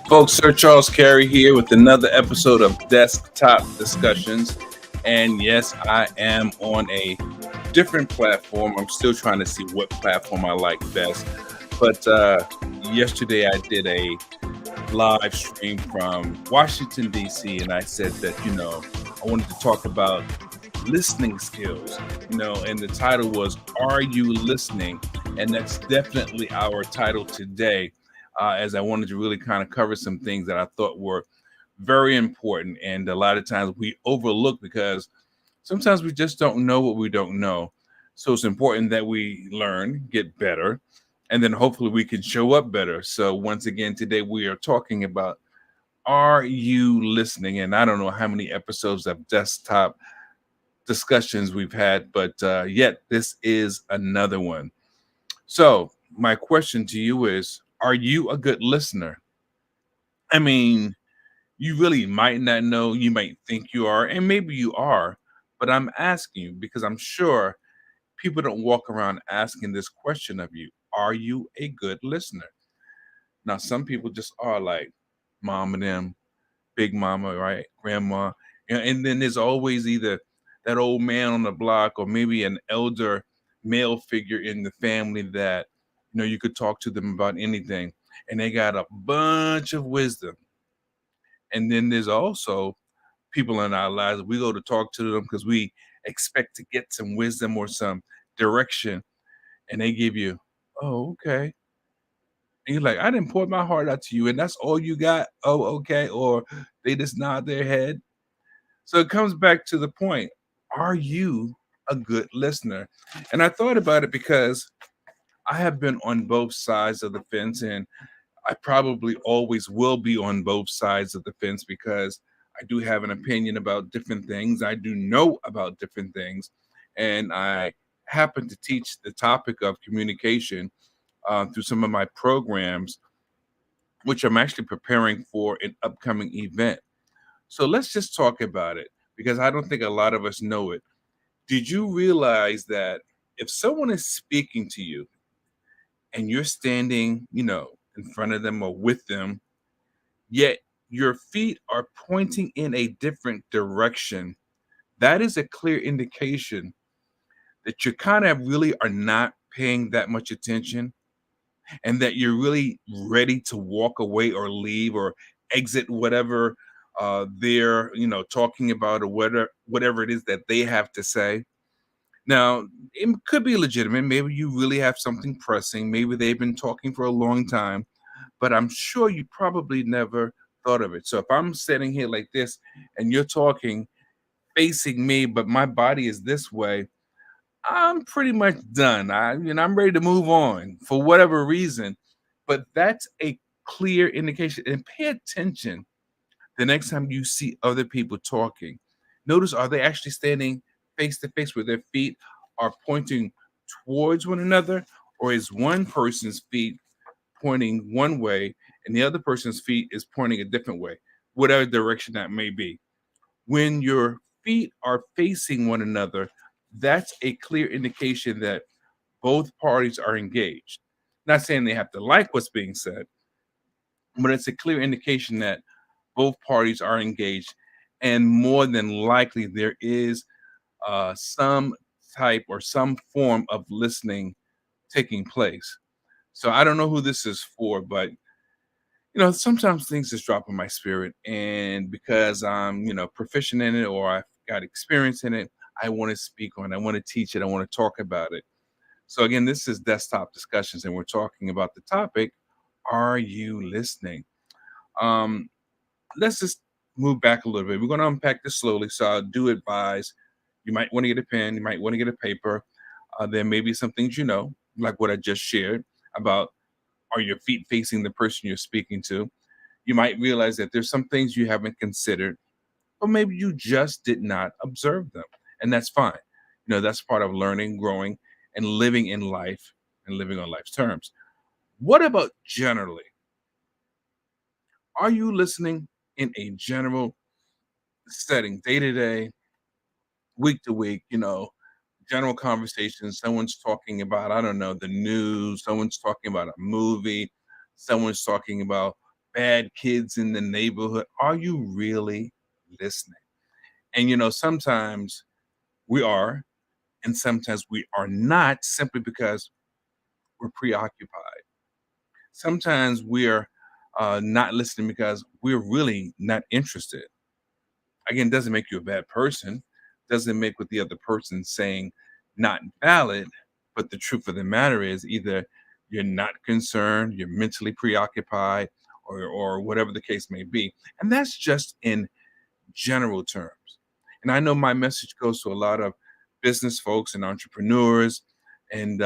Folks, Sir Charles Carey here with another episode of Desktop Discussions. And yes, I am on a different platform. I'm still trying to see what platform I like best. But yesterday I did a live stream from Washington, D.C., and I said that, I wanted to talk about listening skills, and the title was Are You Listening? And that's definitely our title today, as I wanted to really kind of cover some things that I thought were very important. And a lot of times we overlook because sometimes we just don't know what we don't know. So it's important that we learn, get better, and then hopefully we can show up better. So once again, today we are talking about are you listening? And I don't know how many episodes of Desktop Discussions we've had, but yet this is another one. So my question to you is, are you a good listener? I mean, you really might not know, you might think you are, and maybe you are, but I'm asking you because I'm sure people don't walk around asking this question of you. Are you a good listener? Now, some people just are like mom and them, big mama, right? Grandma. And then there's always either that old man on the block or maybe an elder male figure in the family that, you could talk to them about anything. And they got a bunch of wisdom. And then there's also people in our lives, we go to talk to them because we expect to get some wisdom or some direction. And they give you, oh, okay. And you're like, I didn't pour my heart out to you, and that's all you got. Oh, okay. Or they just nod their head. So it comes back to the point. Are you a good listener? And I thought about it because I have been on both sides of the fence, and I probably always will be on both sides of the fence because I do have an opinion about different things. I do know about different things. And I happen to teach the topic of communication through some of my programs, which I'm actually preparing for an upcoming event. So let's just talk about it because I don't think a lot of us know it. Did you realize that if someone is speaking to you and you're standing, in front of them or with them, yet your feet are pointing in a different direction, that is a clear indication that you kind of really are not paying that much attention and that you're really ready to walk away or leave or exit whatever they're talking about or whatever it is that they have to say. Now it could be legitimate, maybe you really have something pressing, maybe they've been talking for a long time, but I'm sure you probably never thought of it. So if I'm sitting here like this and you're talking facing me but my body is this way, I'm pretty much done. I'm ready to move on for whatever reason. But that's a clear indication. And pay attention the next time you see other people talking. Notice, are they actually standing face to face where their feet are pointing towards one another, or is one person's feet pointing one way and the other person's feet is pointing a different way, whatever direction that may be? When your feet are facing one another, that's a clear indication that both parties are engaged. Not saying they have to like what's being said, but it's a clear indication that both parties are engaged. And more than likely, there is some type or some form of listening taking place. So I don't know who this is for, but sometimes things just drop in my spirit. And because I'm, proficient in it or I've got experience in it, I want to speak on it. I want to teach it. I want to talk about it. So again, this is Desktop Discussions, and we're talking about the topic, are you listening? Um, let's just move back a little bit. We're going to unpack this slowly. So I do advise you might want to get a pen, you might want to get a paper. There may be some things like what I just shared about, are your feet facing the person you're speaking to? You might realize that there's some things you haven't considered, or maybe you just did not observe them. And that's fine. That's part of learning, growing, and living in life and living on life's terms. What about generally? Are you listening in a general setting, day to day, week to week? General conversation. Someone's talking about, I don't know, the news. Someone's talking about a movie. Someone's talking about bad kids in the neighborhood. Are you really listening? And sometimes we are, and sometimes we are not, simply because we're preoccupied. Sometimes we're not listening because we're really not interested. Again, doesn't make you a bad person, doesn't make what the other person's saying not valid. But the truth of the matter is, either you're not concerned, you're mentally preoccupied, or whatever the case may be. And that's just in general terms. And I know my message goes to a lot of business folks and entrepreneurs and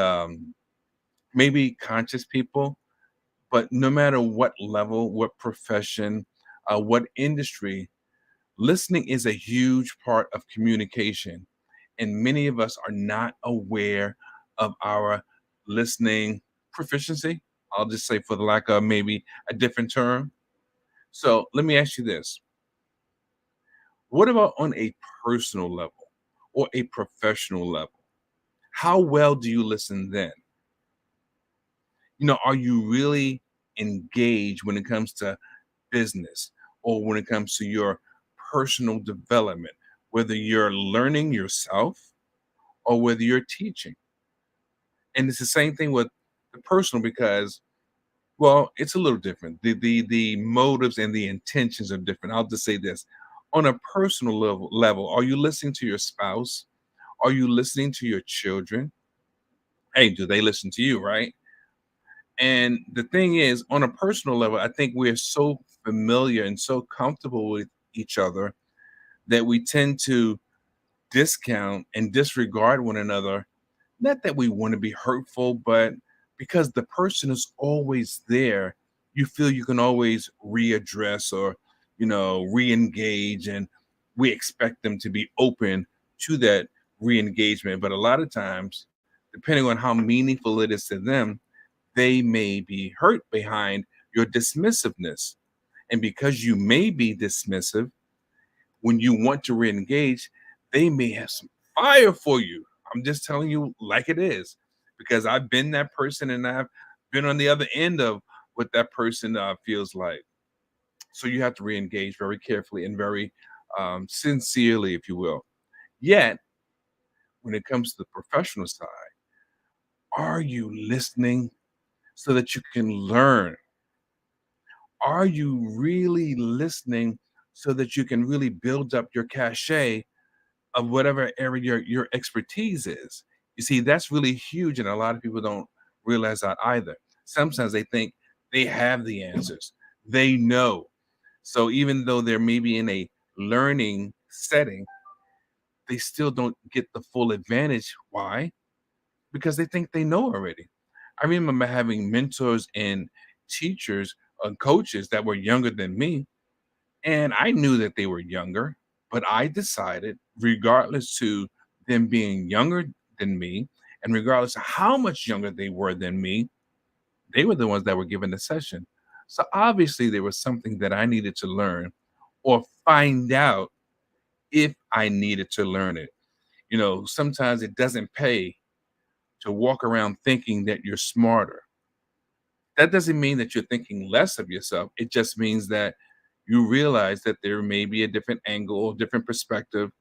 maybe conscious people, but no matter what level, what profession, what industry, listening is a huge part of communication. And many of us are not aware of our listening proficiency. I'll just say, for the lack of maybe a different term. So let me ask you this: what about on a personal level or a professional level? How well do you listen then? Are you really engaged when it comes to business, or when it comes to your personal development, whether you're learning yourself or whether you're teaching? And it's the same thing with the personal, because, well, it's a little different. The motives and the intentions are different. I'll just say this: on a personal level, are you listening to your spouse? Are you listening to your children? Hey, do they listen to you, right? And the thing is, on a personal level, I think we're so familiar and so comfortable with each other that we tend to discount and disregard one another. Not that we want to be hurtful, but because the person is always there, you feel you can always readdress, or, re-engage, and we expect them to be open to that re-engagement. But a lot of times, depending on how meaningful it is to them, they may be hurt behind your dismissiveness. And because you may be dismissive, when you want to re-engage, they may have some fire for you. I'm just telling you like it is, because I've been that person, and I've been on the other end of what that person feels like. So you have to re-engage very carefully and very sincerely, if you will. Yet, when it comes to the professional side, are you listening so that you can learn? Are you really listening so that you can really build up your cachet of whatever area your expertise is? You see, that's really huge, and a lot of people don't realize that either. Sometimes they think they have the answers, they know. So even though they're maybe in a learning setting, they still don't get the full advantage. Why? Because they think they know already. I remember having mentors and teachers and coaches that were younger than me, and I knew that they were younger, but I decided, regardless to them being younger than me, and regardless of how much younger they were than me, they were the ones that were given the session. So obviously there was something that I needed to learn, or find out if I needed to learn it. Sometimes it doesn't pay to walk around thinking that you're smarter. That doesn't mean that you're thinking less of yourself. It just means that you realize that there may be a different angle or different perspective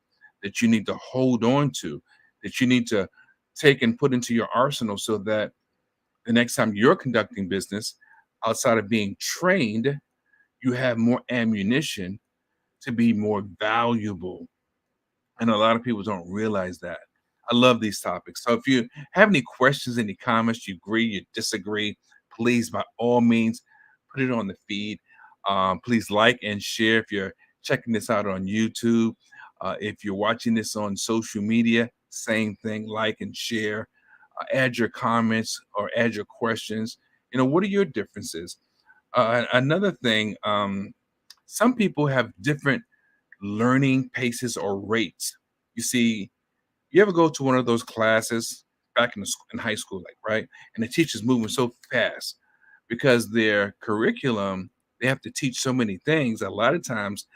that you need to hold on to, that you need to take and put into your arsenal, so that the next time you're conducting business, outside of being trained, you have more ammunition to be more valuable. And a lot of people don't realize that. I love these topics. So if you have any questions, any comments, you agree, you disagree, please, by all means, put it on the feed. Please like and share if you're checking this out on YouTube. If you're watching this on social media, same thing, like and share. Add your comments or add your questions. What are your differences? Another thing, some people have different learning paces or rates. You see, you ever go to one of those classes back in high school, like, right? And the teacher's moving so fast because their curriculum, they have to teach so many things. A lot of times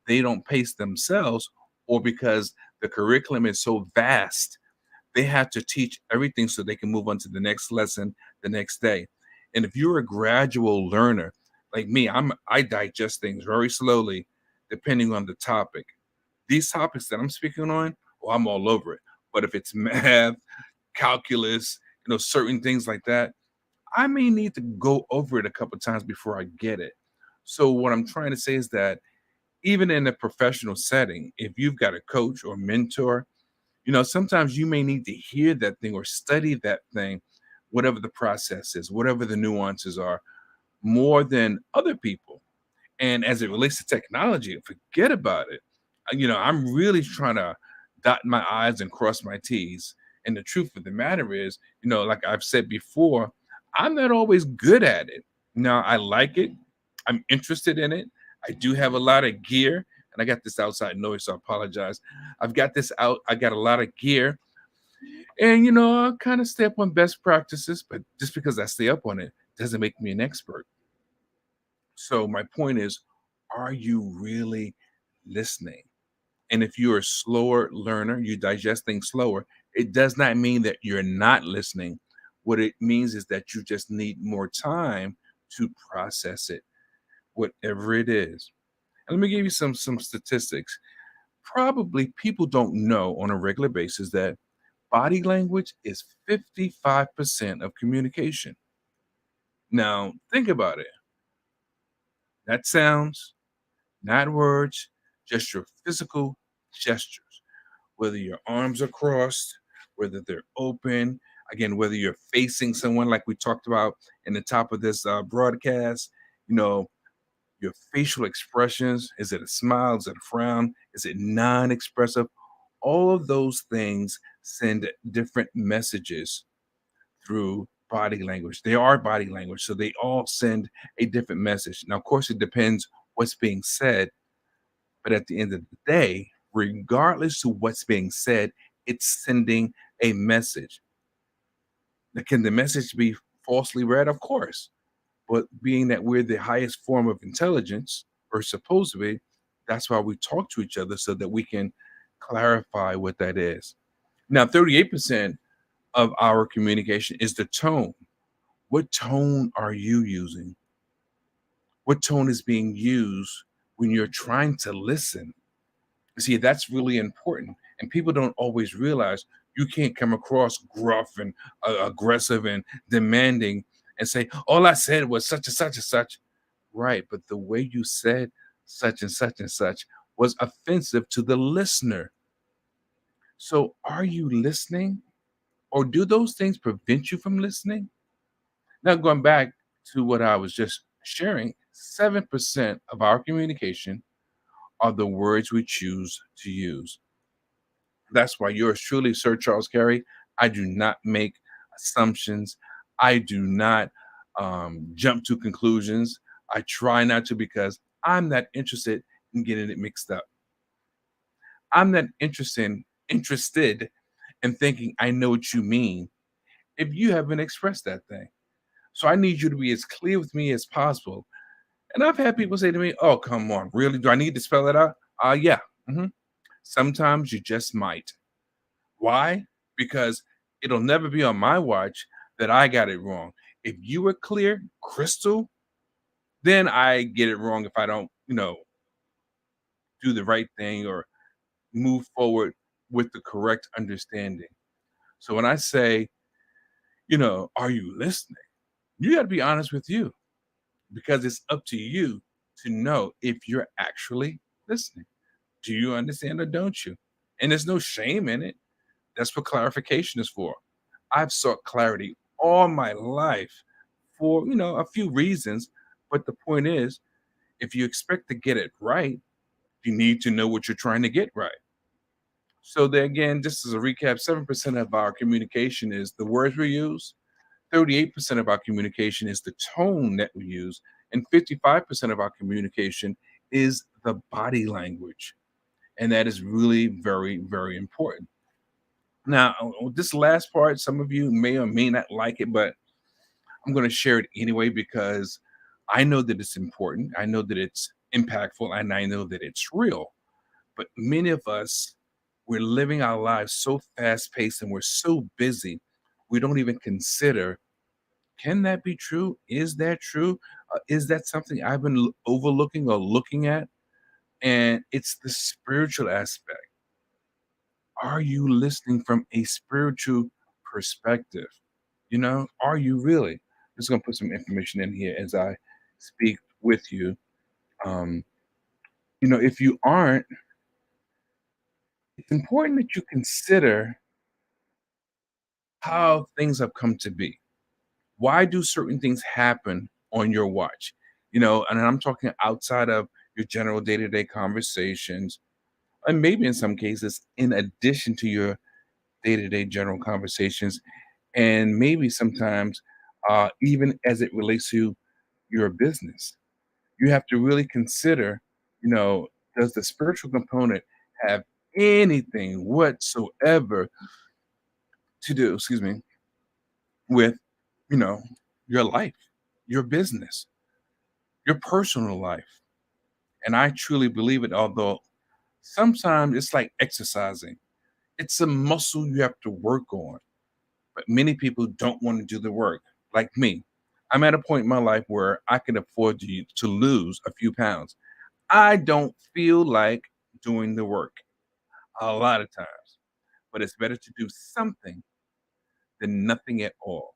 they don't pace themselves, or because the curriculum is so vast, they have to teach everything so they can move on to the next lesson the next day. And if you're a gradual learner, Like me, I digest things very slowly depending on the topic. These topics that I'm speaking on, well, I'm all over it. But if it's math, calculus, certain things like that, I may need to go over it a couple times before I get it. So what I'm trying to say is that even in a professional setting, if you've got a coach or mentor, sometimes you may need to hear that thing or study that thing, whatever the process is, whatever the nuances are, more than other people. And as it relates to technology, forget about it. I'm really trying to dot my I's and cross my T's. And the truth of the matter is, like I've said before, I'm not always good at it. Now, I like it. I'm interested in it. I do have a lot of gear, and I got this outside noise, so I apologize. I got a lot of gear, and I kind of stay up on best practices, but just because I stay up on it doesn't make me an expert. So my point is, are you really listening? And if you're a slower learner, you digest things slower, it does not mean that you're not listening. What it means is that you just need more time to process it, whatever it is. And let me give you some statistics. Probably people don't know on a regular basis that body language is 55% of communication. Now, think about it. That sounds, not words, just your physical gestures, whether your arms are crossed, whether they're open, again, whether you're facing someone like we talked about in the top of this broadcast, you know, your facial expressions. Is it a smile? Is it a frown? Is it non expressive? All of those things send different messages through body language. They are body language, so they all send a different message. Now, of course, it depends what's being said, but at the end of the day, regardless of what's being said, it's sending a message. Now, can the message be falsely read? Of course. But being that we're the highest form of intelligence, or supposed to be, that's why we talk to each other so that we can clarify what that is. Now, 38% of our communication is the tone. What tone are you using? What tone is being used when you're trying to listen? See, that's really important. And people don't always realize you can't come across gruff and aggressive and demanding and say, all I said was such and such and such. Right. But the way you said such and such was offensive to the listener. So are you listening? Or do those things prevent you from listening? Now, going back to what I was just sharing, 7% of our communication are the words we choose to use. That's why yours truly, Sir Charles Carey, I do not make assumptions. I do not jump to conclusions. I try not to because I'm not interested in getting it mixed up. I'm not interested in thinking I know what you mean if you haven't expressed that thing. So I need you to be as clear with me as possible. And I've had people say to me, "Oh, come on, really? Do I need to spell it out?" Yeah. Mhm. Sometimes you just might. Why? Because it'll never be on my watch that I got it wrong. If you were clear, crystal, then I get it wrong if I don't, do the right thing or move forward with the correct understanding. So when I say, are you listening? You got to be honest with you because it's up to you to know if you're actually listening. Do you understand or don't you? And there's no shame in it. That's what clarification is for. I've sought clarity all my life for, a few reasons. But the point is, if you expect to get it right, you need to know what you're trying to get right. So then again, just as a recap, 7% of our communication is the words we use, 38% of our communication is the tone that we use, and 55% of our communication is the body language. And that is really very, very important. Now, this last part, some of you may or may not like it, but I'm going to share it anyway because I know that it's important. I know that it's impactful and I know that it's real. But many of us, we're living our lives so fast paced and we're so busy, we don't even consider, can that be true? Is that true? Is that something I've been overlooking or looking at? And it's the spiritual aspect. Are you listening from a spiritual perspective? Are you really? Just gonna put some information in here as I speak with you. Um, if you aren't, it's important that you consider how things have come to be. Why do certain things happen on your watch? And I'm talking outside of your general day-to-day conversations, and maybe in some cases, in addition to your day-to-day general conversations, and maybe sometimes even as it relates to your business. You have to really consider, you know, does the spiritual component have anything whatsoever to do, excuse me, with, you know, your life, your business, your personal life? And I truly believe it, although sometimes it's like exercising. It's a muscle you have to work on, but many people don't want to do the work, like me. I'm at a point in my life where I can afford to lose a few pounds. I don't feel like doing the work a lot of times, but it's better to do something than nothing at all.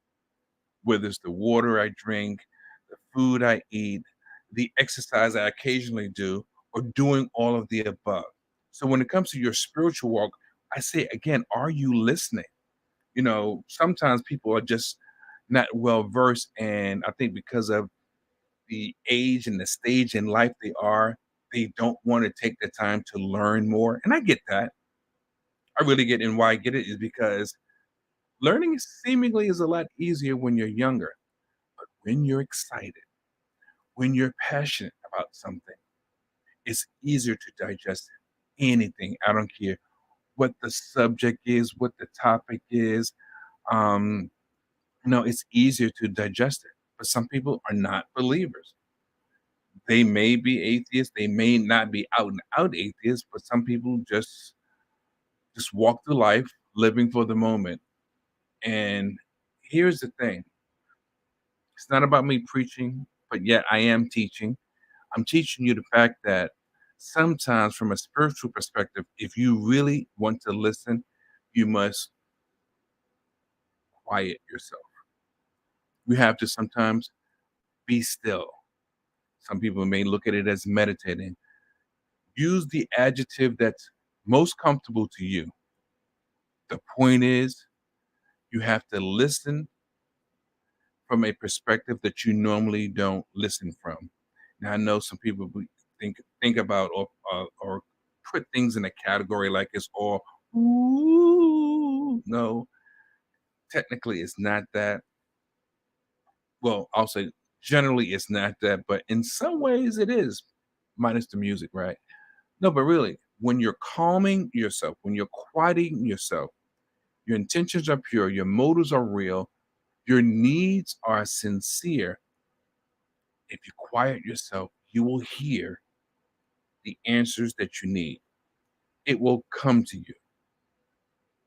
Whether it's the water I drink, the food I eat, the exercise I occasionally do, or doing all of the above. So when it comes to your spiritual walk, I say again, are you listening? Sometimes people are just not well versed, and I think because of the age and the stage in life they don't want to take the time to learn more. And I get that. I really get, and why I get it is because learning seemingly is a lot easier when you're younger. But when you're excited, when you're passionate about something, it's easier to digest anything. I don't care what the subject is, what the topic is. Um, it's easier to digest it. But some people are not believers. They may be atheists, they may not be out and out atheists, but some people just walk through life living for the moment. And here's the thing, it's not about me preaching, but yet I am teaching. I'm teaching you the fact that sometimes, from a spiritual perspective, if you really want to listen, you must quiet yourself. You have to sometimes be still. Some people may look at it as meditating. Use the adjective that's most comfortable to you. The point is, you have to listen from a perspective that you normally don't listen from. Now, I know some people think about or put things in a category like it's all ooh. No, technically, it's not that. Well, I'll say generally it's not that, but in some ways it is, minus the music, right? No, but really, when you're calming yourself, when you're quieting yourself, your intentions are pure, your motives are real, your needs are sincere. If you quiet yourself, you will hear the answers that you need. It will come to you.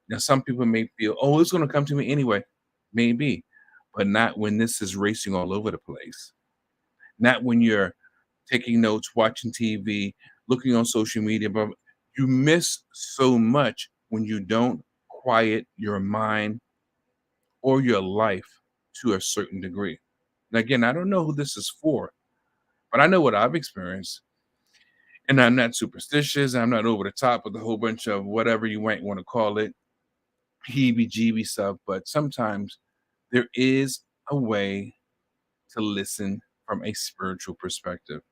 Now, some people may feel, oh, it's going to come to me anyway. Maybe, but not when this is racing all over the place. Not when you're taking notes, watching TV, looking on social media. But you miss so much when you don't quiet your mind or your life to a certain degree. Now, again, I don't know who this is for, but I know what I've experienced. And I'm not superstitious. I'm not over the top with a whole bunch of whatever you might want to call it, heebie jeebie stuff. But sometimes there is a way to listen from a spiritual perspective.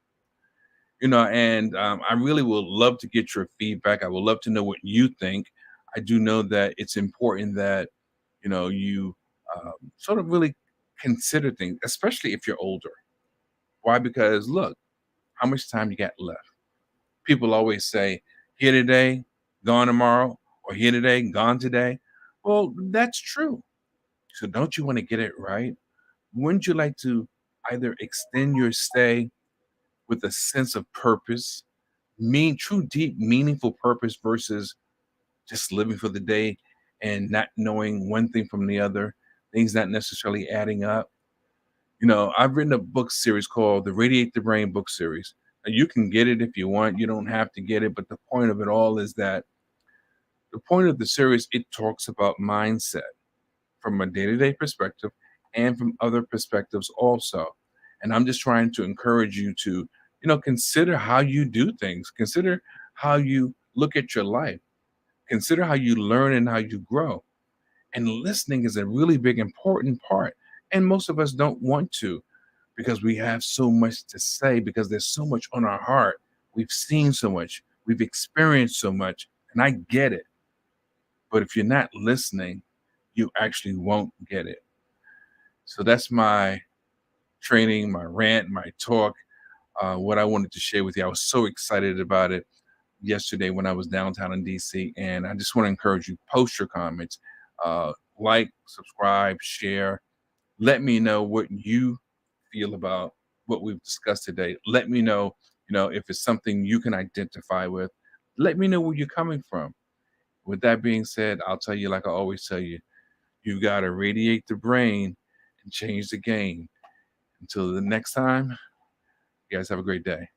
And I really would love to get your feedback. I would love to know what you think. I do know that it's important that you sort of really consider things, especially if you're older. Why? Because look, how much time you got left? People always say, here today, gone tomorrow, or here today, gone today. Well, that's true. So don't you want to get it right? Wouldn't you like to either extend your stay with a sense of purpose, true, deep, meaningful purpose versus just living for the day and not knowing one thing from the other, things not necessarily adding up? I've written a book series called the Radiate the Brain book series. And you can get it if you want. You don't have to get it, but the point of it all is that the point of the series, it talks about mindset from a day-to-day perspective and from other perspectives also. And I'm just trying to encourage you to, consider how you do things, consider how you look at your life, consider how you learn and how you grow. And listening is a really big, important part. And most of us don't want to because we have so much to say, because there's so much on our heart. We've seen so much, we've experienced so much, and I get it. But if you're not listening, you actually won't get it. So that's my training, my rant, my talk, what I wanted to share with you. I was so excited about it yesterday when I was downtown in DC. And I just want to encourage you, post your comments, like, subscribe, share. Let me know what you feel about what we've discussed today. Let me know, if it's something you can identify with. Let me know where you're coming from. With that being said, I'll tell you, like I always tell you, you got to radiate the brain and change the game. Until the next time, you guys have a great day.